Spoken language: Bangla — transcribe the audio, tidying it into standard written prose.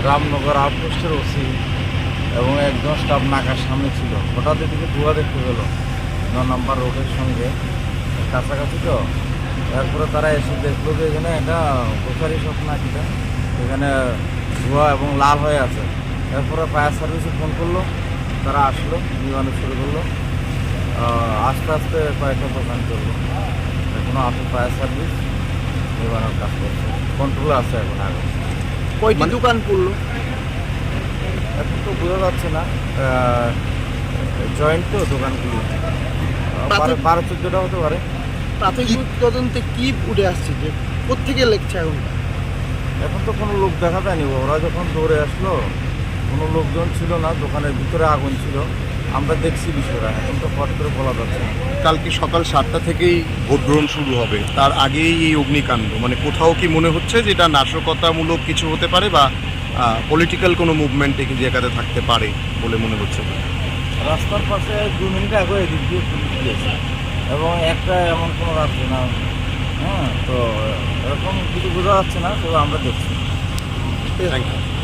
রামনগর আউটপোস্টের ওসি এবং একজন স্টাফ নাকার সামনে ছিল। হঠাৎ এদিকে ধোঁয়া দেখতে পেল 9 নম্বর রোডের সঙ্গে কাছাকাছি। তো তারপরে তারা এসে দেখলো যে এখানে একটা গ্রোসারি শপ নাকিটা, এখানে ধোঁয়া এবং লাল হয়ে আছে। তারপরে ফায়ার সার্ভিসে ফোন করলো, তারা আসলো, নিবানো শুরু করলো। আস্তে আস্তে কয়েকটা দোকান চললো। এখনও আছে ফায়ার সার্ভিস, নিবানোর কাজ করছে, কন্ট্রোলে আছে এখন। আগে কয়টি দোকান পড়লো এখন তো বোঝা যাচ্ছে না, জয়েন্ট তো দোকানগুলি 12-14টা হতে পারে। প্রাথমিক তদন্তে কি উঠে আসছে যে কোত্থেকে লেগছে আগুনটা? এখন তো কোনো লোক দেখা যায়নি। ওরা যখন দৌড়ে আসলো কোনো লোকজন ছিল না, দোকানের ভিতরে আগুন ছিল। আমরা দেখছি বিষয়টা, এখন তো ফট করে বলা যাচ্ছে না। কালকে সকাল 7টা থেকেই ভোট গ্রহণ শুরু হবে, তার আগেই এই অগ্নিকাণ্ড। মানে কোথাও কি মনে হচ্ছে যে এটা নাশকতামূলক কিছু হতে পারে বা পলিটিক্যাল কোনো মুভমেন্ট এই জায়গাতে থাকতে পারে বলে মনে হচ্ছে? রাস্তার পাশে 2 মিনিট আগে এদিক দিয়ে পুলিশ দিয়েছে এবং একটা এমন কোনো রাস্তা না। তো এরকম কিছু বোঝা যাচ্ছে না, তবে আমরা দেখছি। Thank you.